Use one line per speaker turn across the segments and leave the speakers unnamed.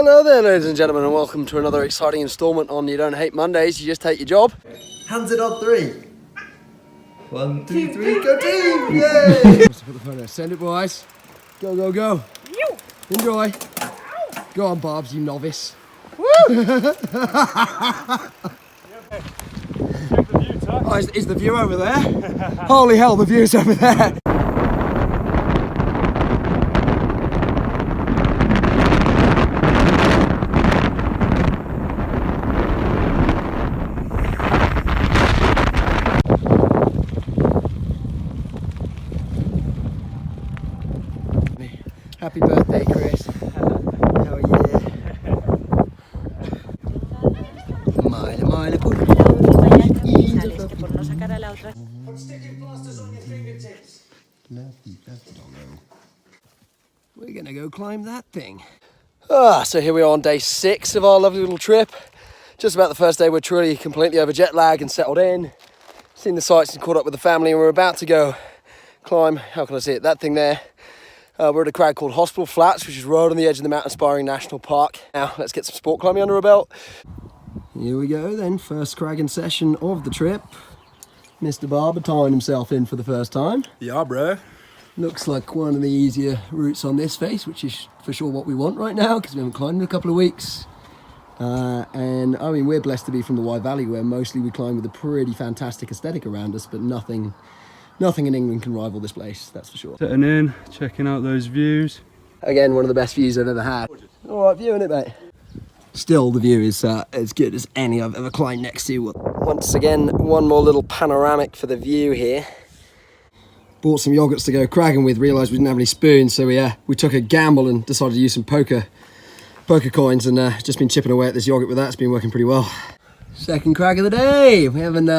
Hello there, ladies and gentlemen, and welcome to another exciting instalment on You Don't Hate Mondays, You Just Hate Your Job.
Hands it on three. 1, 2, 3, go team! Yay!
Put the phone there. Send it, boys. Go, go, go. Enjoy. Go on, Barbs, you novice. Woo! Oh, is the view over there? Holy hell, the view's over there. Happy birthday, Chris. Oh yeah.
I'm sticking plasters on your fingertips.
We're gonna go climb that thing. So here we are on day 6 of our lovely little trip. Just about the first day, we're truly completely over jet lag and settled in. Seen the sights and caught up with the family, and we're about to go climb, how can I say it, that thing there. We're at a crag called Hospital Flats, which is right on the edge of the Mountain Aspiring National Park. Now, let's get some sport climbing under our belt. Here we go then, first cragging session of the trip. Mr. Barber tying himself in for the first time.
Yeah, bro.
Looks like one of the easier routes on this face, which is for sure what we want right now, because we haven't climbed in a couple of weeks. And I mean, we're blessed to be from the Wye Valley, where mostly we climb with a pretty fantastic aesthetic around us, but nothing in England can rival this place, that's for sure.
Sitting in, checking out those views.
Again, one of the best views I've ever had. All right view, isn't it, mate? Still, the view is as good as any I've ever climbed next to. Once again, one more little panoramic for the view here. Bought some yogurts to go cragging with, realised we didn't have any spoons, so we took a gamble and decided to use some poker coins, and just been chipping away at this yogurt with that. It's been working pretty well. Second crag of the day. We haven't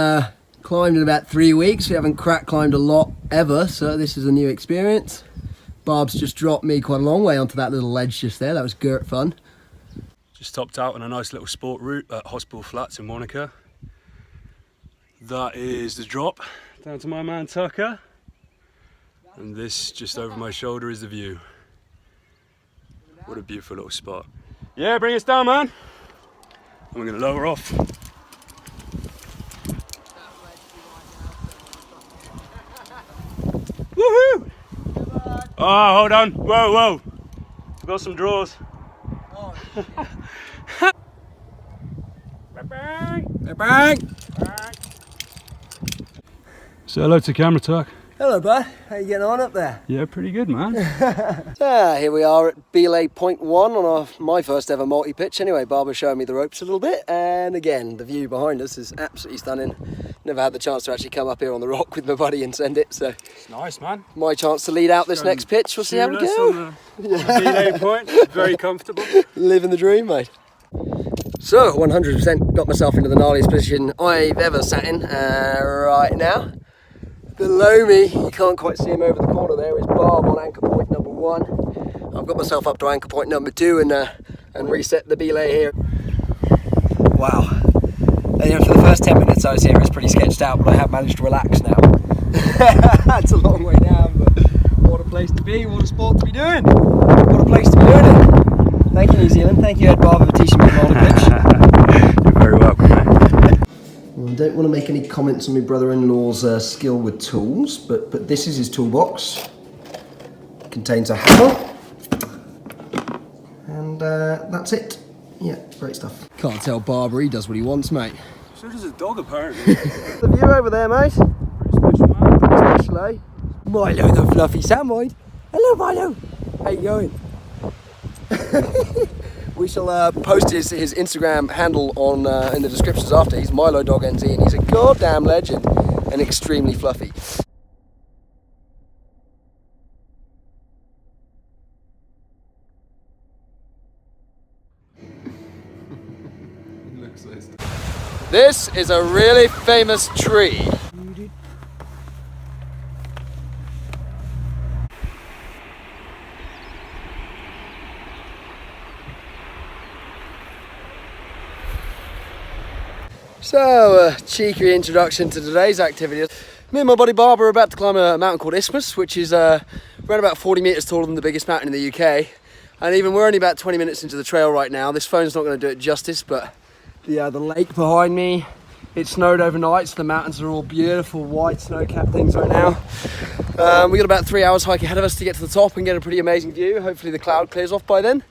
climbed in about 3 weeks. We haven't climbed a lot ever, so this is a new experience. Barb's just dropped me quite a long way onto that little ledge just there. That was great fun.
Just topped out on a nice little sport route at Hospital Flats in Wanaka. That is the drop down to my man Tucker. And this just over my shoulder is the view. What a beautiful little spot. Yeah, bring us down, man. And we're going to lower off. Woohoo! Oh, hold on. Whoa, whoa. We've got some drawers.
Oh,
Bang!
bang!
Say hello to camera, Tuck.
Hello, bud. How you getting on up there?
Yeah, pretty good, man.
Here we are at belay point 1 on my first ever multi-pitch. Anyway, Barber's showing me the ropes a little bit, and again, the view behind us is absolutely stunning. Never had the chance to actually come up here on the rock with my buddy and send it, so
It's nice, man.
my chance to lead out this next pitch. We'll see how we go.
On the belay point, very comfortable.
Living the dream, mate. So, 100% got myself into the gnarliest position I've ever sat in right now. Below me, you can't quite see him over the corner there, is Barb on anchor point number 1. I've got myself up to anchor point number 2 and reset the belay here. Wow. And, for the first 10 minutes I was here, it was pretty sketched out, but I have managed to relax now. It's a long way down, but what a place to be, what a sport to be doing. What a place to be doing it. Thank you, New Zealand. Thank you, Ed Barber, for teaching me the pitch.
You're very welcome, mate.
Well, I don't want to make any comments on my brother-in-law's skill with tools, but this is his toolbox. It contains a hammer, and that's it. Yeah, great stuff. Can't tell Barber, he does what he wants, mate.
So does a dog, apparently.
The view over there, mate.
Pretty special, man.
Pretty special, eh? Milo the fluffy Samoyed. Hello, Milo. How you going? We shall post his Instagram handle on in the descriptions after. He's Milo Dog NZ, and he's a goddamn legend and extremely fluffy. This is a really famous tree. So, a cheeky introduction to today's activity. Me and my buddy Barber are about to climb a mountain called Isthmus, which is around about 40 metres taller than the biggest mountain in the UK. And even we're only about 20 minutes into the trail right now. This phone's not going to do it justice, but the lake behind me, it snowed overnight, so the mountains are all beautiful white snow-capped things right now. We got about 3 hours hike ahead of us to get to the top and get a pretty amazing view. Hopefully the cloud clears off by then.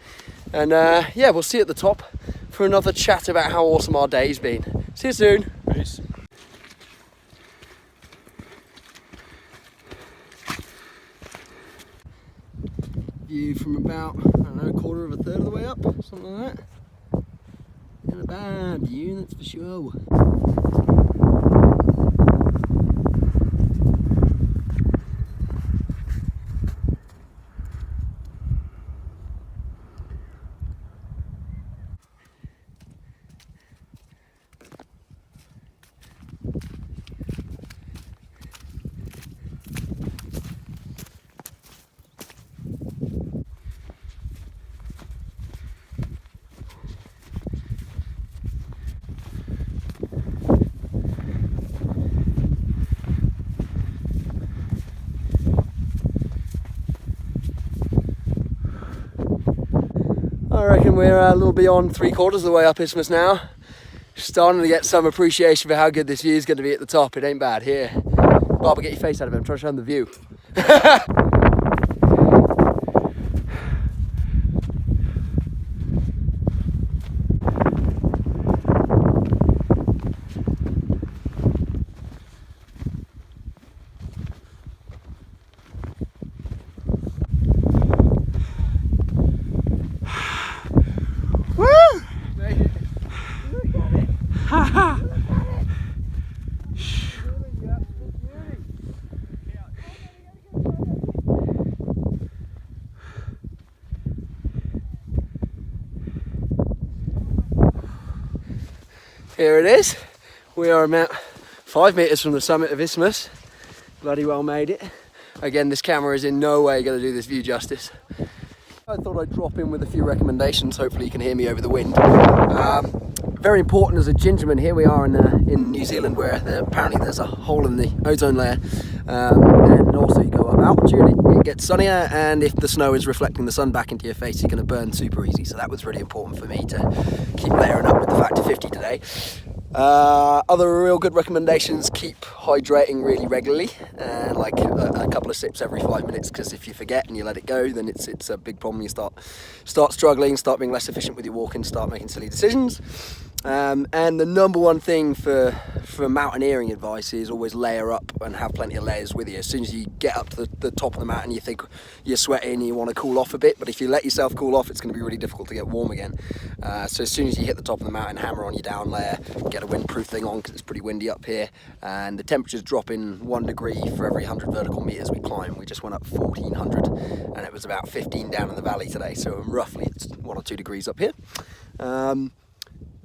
And yeah, we'll see you at the top for another chat about how awesome our day's been. See you soon.
Peace.
View from about, I don't know, a quarter of a third of the way up, something like that. Not a bad view, that's for sure. I reckon we're a little beyond 3/4 of the way up Isthmus now. Starting to get some appreciation for how good this view is going to be at the top. It ain't bad. Here, Barber, get your face out of it. I'm trying to show them the view. Here it is. We are about 5 meters from the summit of Isthmus. Bloody well made it. Again, this camera is in no way going to do this view justice. I thought I'd drop in with a few recommendations. Hopefully you can hear me over the wind. Very important as a gingerman, here we are in New Zealand, where apparently there's a hole in the ozone layer, and also you go up altitude, it gets sunnier, and if the snow is reflecting the sun back into your face, you're going to burn super easy. So that was really important for me to keep layering up with the factor 50 today. Other real good recommendations: keep hydrating really regularly, like a couple of sips every 5 minutes, because if you forget and you let it go, then it's a big problem. You start struggling, start being less efficient with your walking, start making silly decisions. And the number one thing for mountaineering advice is always layer up and have plenty of layers with you. As soon as you get up to the top of the mountain, you think you're sweating and you want to cool off a bit, but if you let yourself cool off, it's going to be really difficult to get warm again. So as soon as you hit the top of the mountain, hammer on your down layer, get a windproof thing on, because it's pretty windy up here, and the temperature's dropping 1 degree for every 100 vertical meters we climb. We just went up 1,400, and it was about 15 down in the valley today, so roughly it's 1 or 2 degrees up here.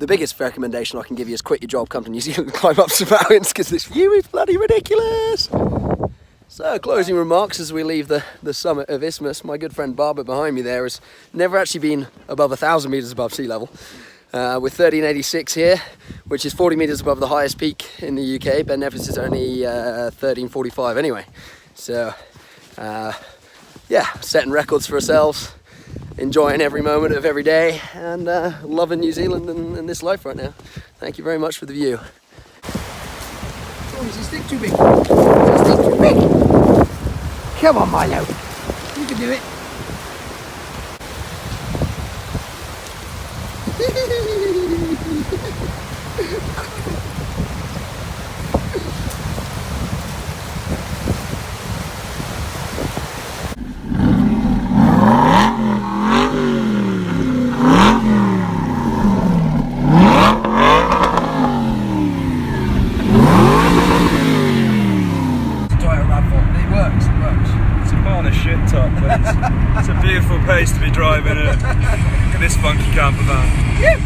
The biggest recommendation I can give you is quit your job, come to New Zealand and climb up some mountains, because this view is bloody ridiculous. So, closing remarks as we leave the summit of Isthmus. My good friend Barber behind me there has never actually been above 1,000 metres above sea level. We're 1386 here, which is 40 metres above the highest peak in the UK. Ben Nevis is only 1345 anyway. So, yeah, setting records for ourselves. Enjoying every moment of every day, and loving New Zealand and this life right now. Thank you very much for the view.
Oh, is the stick too big? Is the stick too big? Come on, Milo. You can do it.
It's a beautiful pace to be driving in this funky camper van. Yeah.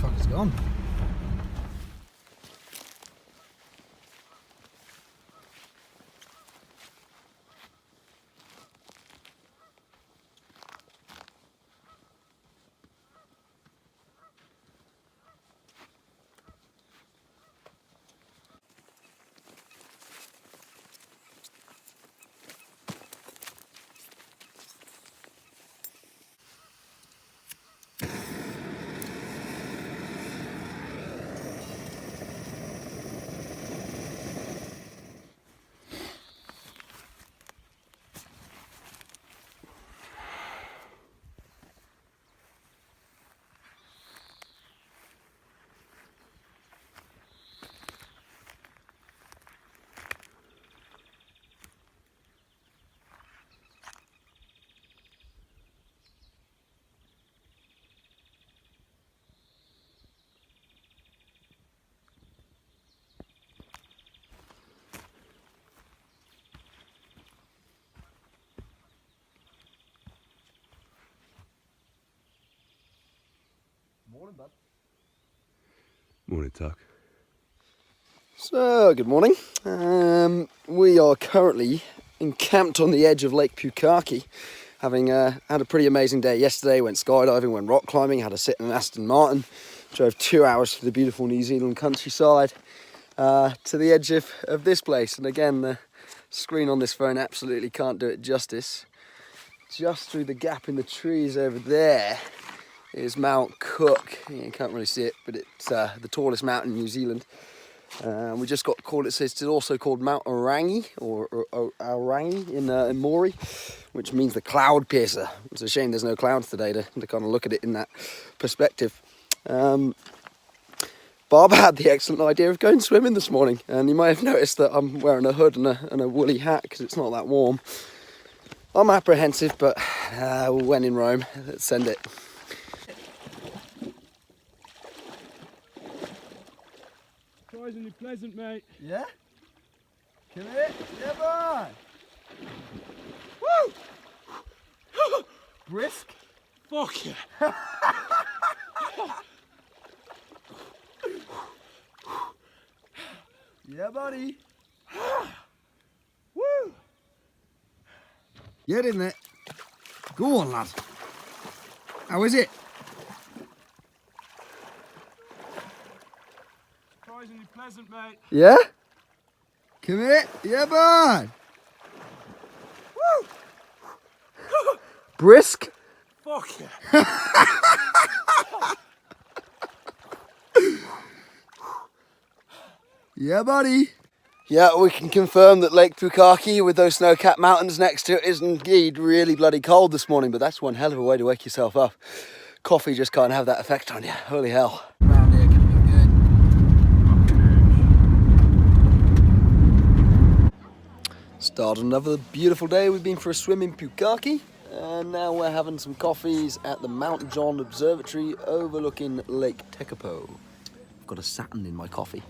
fucker's gone. Morning, bud.
Morning, Tuck.
So, good morning. We are currently encamped on the edge of Lake Pukaki, having had a pretty amazing day yesterday. Went skydiving, went rock climbing, had a sit in an Aston Martin, drove 2 hours through the beautiful New Zealand countryside to the edge of this place. And again, the screen on this phone absolutely can't do it justice. Just through the gap in the trees over there is Mount Cook. You can't really see it, but it's the tallest mountain in New Zealand. We just got called, it's also called Mount Orangi, or Orangi in Maori, which means the cloud piercer. It's a shame there's no clouds today to kind of look at it in that perspective. Barber had the excellent idea of going swimming this morning, and you might have noticed that I'm wearing a hood and a woolly hat because it's not that warm. I'm apprehensive, but when in Rome, let's send it.
Surprisingly pleasant, mate.
Yeah? Come here. Yeah, boy. Woo! Brisk.
Fuck yeah.
Yeah, buddy. Woo! Get in there. Go on, lad. How is it?
Surprisingly pleasant, mate.
Yeah?
Come here. Yeah, bud. Woo!
Brisk?
Fuck yeah.
Yeah, buddy.
Yeah, we can confirm that Lake Pukaki with those snow-capped mountains next to it is indeed really bloody cold this morning, but that's one hell of a way to wake yourself up. Coffee just can't have that effect on you. Holy hell.
Around here can be good.
Started another beautiful day. We've been for a swim in Pukaki, and now we're having some coffees at the Mount John Observatory overlooking Lake Tekapo. I've got a Saturn in my coffee.